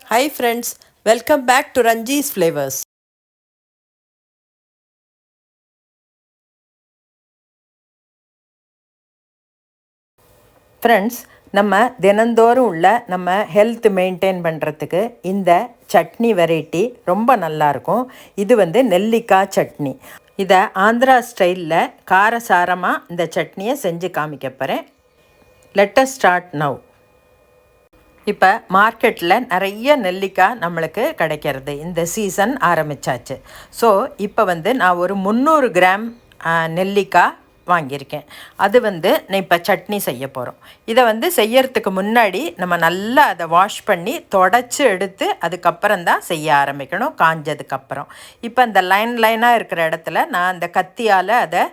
Hi friends, welcome back to Ranji's Flavors. Friends, நம்ம தினந்தோறும் உள்ள நம்ம ஹெல்த் மெயின்டைன் பண்ணுறதுக்கு இந்த சட்னி வெரைட்டி ரொம்ப நல்லாயிருக்கும். இது நெல்லிக்காய் சட்னி. இதை ஆந்திரா ஸ்டைலில் காரசாரமாக இந்த சட்னியை செஞ்சு காமிக்க போகிறேன். Let us start now. இப்போ மார்க்கெட்டில் நிறைய நெல்லிக்காய் நம்மளுக்கு கிடைக்கிறது. இந்த சீசன் ஆரம்பித்தாச்சு. ஸோ இப்போ நான் ஒரு 300 கிராம் நெல்லிக்காய் வாங்கியிருக்கேன். அது நான் இப்போ சட்னி செய்ய போகிறோம். இதை செய்யறதுக்கு முன்னாடி நம்ம நல்லா அதை வாஷ் பண்ணி தொடச்சி எடுத்து அதுக்கப்புறம் தான் செய்ய ஆரம்பிக்கணும், காஞ்சதுக்கப்புறம். இப்போ அந்த லைனாக இருக்கிற இடத்துல நான் அந்த கத்தியால் அதை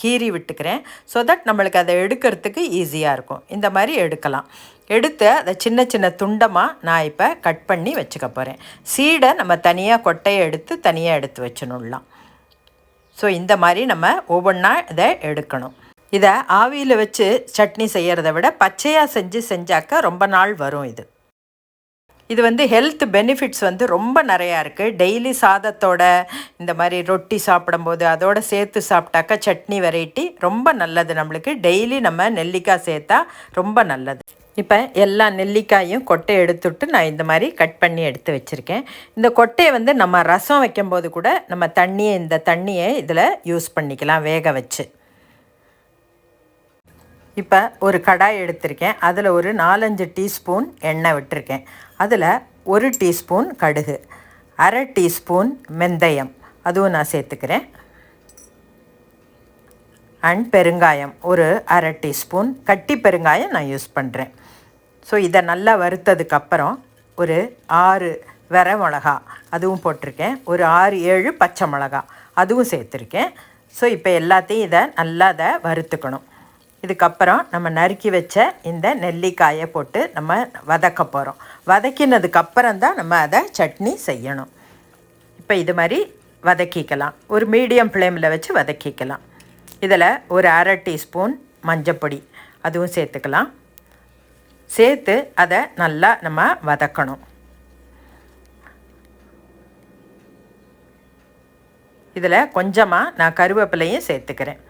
கீறி விட்டுக்கிறேன். ஸோ தட் நம்மளுக்கு அதை எடுக்கிறதுக்கு ஈஸியாக இருக்கும். இந்த மாதிரி எடுக்கலாம். எடுத்து அதை சின்ன சின்ன துண்டமாக நான் இப்போ கட் பண்ணி வச்சுக்க போகிறேன். சீடை நம்ம தனியாக கொட்டையை எடுத்து தனியாக எடுத்து வச்சுனுடலாம். ஸோ இந்த மாதிரி நம்ம ஒவ்வொன்றா இதை எடுக்கணும். இதை ஆவியில் வச்சு சட்னி செய்கிறத விட பச்சையாக செஞ்சாக்க ரொம்ப நாள் வரும். இது ஹெல்த் பெனிஃபிட்ஸ் ரொம்ப நிறையா இருக்குது. டெய்லி சாதத்தோட இந்த மாதிரி ரொட்டி சாப்பிடும்போது அதோடு சேர்த்து சாப்பிட்டாக்கா சட்னி வெரைட்டி ரொம்ப நல்லது. நம்மளுக்கு டெய்லி நம்ம நெல்லிக்காய் சேர்த்தா ரொம்ப நல்லது. இப்போ எல்லா நெல்லிக்காயும் கொட்டையை எடுத்துவிட்டு நான் இந்த மாதிரி கட் பண்ணி எடுத்து வச்சுருக்கேன். இந்த கொட்டையை நம்ம ரசம் வைக்கும்போது கூட நம்ம இந்த தண்ணியை இதில் யூஸ் பண்ணிக்கலாம் வேக வச்சு. இப்போ ஒரு கடாய் எடுத்திருக்கேன். அதில் ஒரு 4-5 டீஸ்பூன் எண்ணெய் விட்டுருக்கேன். அதில் 1 டீஸ்பூன் கடுகு, 1/2 டீஸ்பூன் வெந்தயம் அதுவும் நான் சேர்த்துக்கிறேன். அண்ட் பெருங்காயம் ஒரு 1/2 டீஸ்பூன், கட்டி பெருங்காயம் நான் யூஸ் பண்ணுறேன். ஸோ இதை நல்லா வறுத்ததுக்கப்புறம் ஒரு 6 வர மிளகா அதுவும் போட்டிருக்கேன். ஒரு 6-7 பச்சை மிளகா அதுவும் சேர்த்துருக்கேன். ஸோ இப்போ எல்லாத்தையும் இதை நல்லா வறுத்துக்கணும். இதுக்கப்புறம் நம்ம நறுக்கி வச்ச இந்த நெல்லிக்காயை போட்டு நம்ம வதக்க போகிறோம். வதக்கினதுக்கப்புறம் தான் நம்ம அதை சட்னி செய்யணும். இப்போ இது மாதிரி வதக்கிக்கலாம். ஒரு மீடியம் ஃப்ளேமில் வச்சு வதக்கிக்கலாம். இதில் ஒரு 1/2 டீஸ்பூன் மஞ்சப்பொடி அதுவும் சேர்த்துக்கலாம். சேர்த்து அதை நல்லா நம்ம வதக்கணும். இதில் கொஞ்சமாக நான் கருவேப்பிலையும் சேர்த்துக்கிறேன்.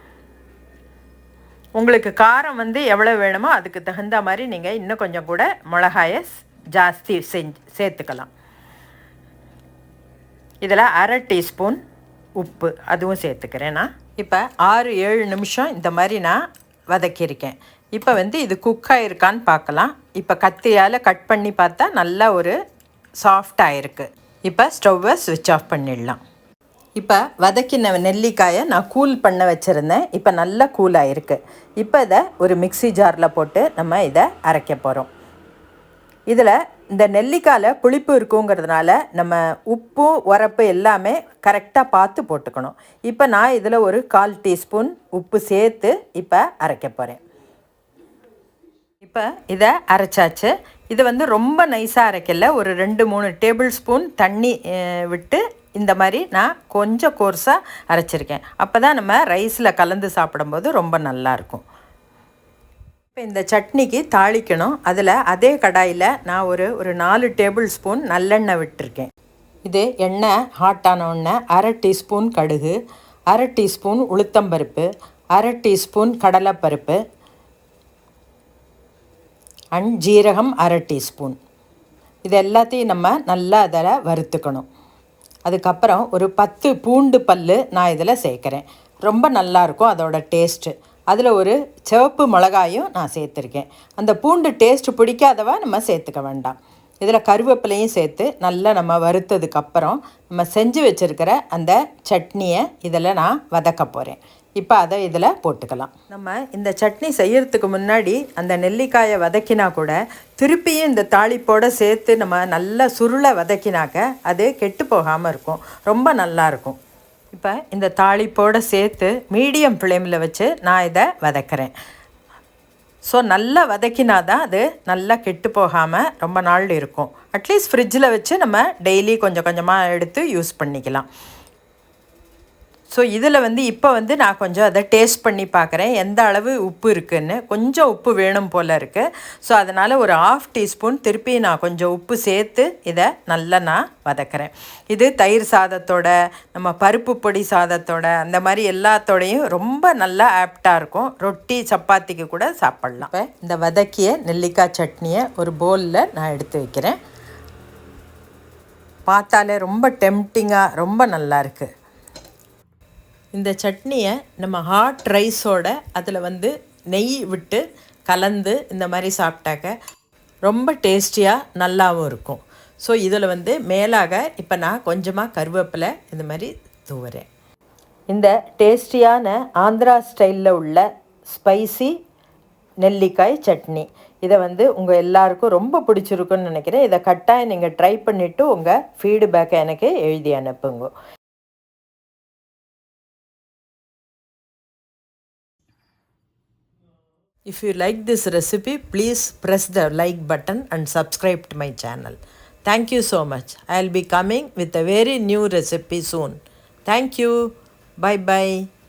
உங்களுக்கு காரம் எவ்வளோ வேணுமோ அதுக்கு தகுந்த மாதிரி நீங்கள் இன்னும் கொஞ்சம் கூட மிளகாயை ஜாஸ்தி சேர்த்துக்கலாம். இதில் 1/2 டீஸ்பூன் உப்பு அதுவும் சேர்த்துக்கிறேன். நான் இப்போ 6-7 நிமிஷம் இந்த மாதிரி நான் வதக்கியிருக்கேன். இப்போ இது குக் ஆகிருக்கான்னு பார்க்கலாம். இப்போ கத்தியால் கட் பண்ணி பார்த்தா நல்லா ஒரு சாஃப்டாக இருக்குது. இப்போ ஸ்டவ்வை ஸ்விட்ச் ஆஃப் பண்ணிடலாம். இப்போ வதக்கின நெல்லிக்காயை நான் கூல் பண்ண வச்சுருந்தேன். இப்போ நல்லா கூலாக இருக்குது. இப்போ இதை ஒரு மிக்ஸி ஜாரில் போட்டு நம்ம இதை அரைக்க போகிறோம். இதில் இந்த நெல்லிக்காயில் புளிப்பு இருக்குங்கிறதுனால நம்ம உப்பு உரப்பு எல்லாமே கரெக்டாக பார்த்து போட்டுக்கணும். இப்போ நான் இதில் ஒரு 1/4 டீஸ்பூன் உப்பு சேர்த்து இப்போ அரைக்க போகிறேன். இப்போ இதை அரைச்சாச்சு. இது ரொம்ப நைஸாக அரைக்கல. ஒரு 2-3 டேபிள் ஸ்பூன் தண்ணி விட்டு இந்த மாதிரி நான் கொஞ்சம் கோர்ஸாக அரைச்சிருக்கேன். அப்போ தான் நம்ம ரைஸில் கலந்து சாப்பிடும்போது ரொம்ப நல்லாயிருக்கும். இப்போ இந்த சட்னிக்கு தாளிக்கணும். அதில் அதே கடாயில் நான் ஒரு 4 டேபிள் ஸ்பூன் நல்லெண்ணெய் விட்டுருக்கேன். இது எண்ணெய் ஹாட்டான உடனே 1/2 டீஸ்பூன் கடுகு, 1/2 டீஸ்பூன் உளுத்தம்பருப்பு, 1/2 டீஸ்பூன் கடலைப்பருப்பு அண்ட் ஜீரகம் 1/2 டீஸ்பூன். இது எல்லாத்தையும் நம்ம நல்லா அதில் வறுத்துக்கணும். அதுக்கப்புறம் ஒரு 10 பூண்டு பல் நான் இதில் சேர்க்குறேன். ரொம்ப நல்லாயிருக்கும் அதோட டேஸ்ட்டு. அதில் ஒரு சிவப்பு மிளகாயும் நான் சேர்த்துருக்கேன். அந்த பூண்டு டேஸ்ட்டு பிடிக்காதவா நம்ம சேர்த்துக்க வேண்டாம். இதில் கருவேப்பிலையும் சேர்த்து நல்லா நம்ம வறுத்ததுக்கப்புறம் நம்ம செஞ்சு வச்சுருக்கிற அந்த சட்னியை இதில் நான் வதக்க போகிறேன். இப்போ அதை இதில் போட்டுக்கலாம். நம்ம இந்த சட்னி செய்யறதுக்கு முன்னாடி அந்த நெல்லிக்காயை வதக்கினா கூட திருப்பியும் இந்த தாளிப்போடு சேர்த்து நம்ம நல்லா சுருளை வதக்கினாக்க அது கெட்டு போகாமல் இருக்கும். ரொம்ப நல்லாயிருக்கும். இப்போ இந்த தாளிப்போடு சேர்த்து மீடியம் ஃப்ளேமில் வச்சு நான் இதை வதக்கிறேன். ஸோ நல்லா வதக்கினா தான் அது நல்லா கெட்டு போகாமல் ரொம்ப நாள் இருக்கும். அட்லீஸ்ட் ஃப்ரிட்ஜில் வச்சு நம்ம டெய்லி கொஞ்சம் கொஞ்சமாக எடுத்து யூஸ் பண்ணிக்கலாம். ஸோ இதில் வந்து இப்போ வந்து நான் கொஞ்சம் அதை டேஸ்ட் பண்ணி பார்க்குறேன் எந்த அளவு உப்பு இருக்குதுன்னு. கொஞ்சம் உப்பு வேணும் போல் இருக்குது. ஸோ அதனால் ஒரு 1/2 டீஸ்பூன் திருப்பி நான் கொஞ்சம் உப்பு சேர்த்து இதை நல்லா நான் வதக்கிறேன். இது தயிர் சாதத்தோட, நம்ம பருப்பு பொடி சாதத்தோட, அந்த மாதிரி எல்லாத்தோடையும் ரொம்ப நல்லா ஆப்டாக இருக்கும். ரொட்டி சப்பாத்திக்கு கூட சாப்பிட்லாம். இப்போ இந்த வதக்கிய நெல்லிக்காய் சட்னியை ஒரு பவுலில் நான் எடுத்து வைக்கிறேன். பார்த்தாலே ரொம்ப டெம்டிங்காக ரொம்ப நல்லா இருக்குது. இந்த சட்னியை நம்ம ஹாட் ரைஸோட அதில் வந்து நெய் விட்டு கலந்து இந்த மாதிரி சாப்பிட்டாக்க ரொம்ப டேஸ்டியாக நல்லாவும் இருக்கும். ஸோ இதில் வந்து மேலாக இப்போ நான் கொஞ்சமாக கருவேப்பிலை இந்த மாதிரி தூவுறேன். இந்த டேஸ்டியான ஆந்திரா ஸ்டைலில் உள்ள ஸ்பைசி நெல்லிக்காய் சட்னி இதை வந்து உங்கள் எல்லாருக்கும் ரொம்ப பிடிச்சிருக்குன்னு நினைக்கிறேன். இதை கட்டாயம் நீங்கள் ட்ரை பண்ணிவிட்டு உங்கள் ஃபீட்பேக்கை எனக்கு எழுதி அனுப்புங்க. If you like this recipe, please press the like button and subscribe to my channel. Thank you so much. I'll be coming with a very new recipe soon. Thank you. Bye bye.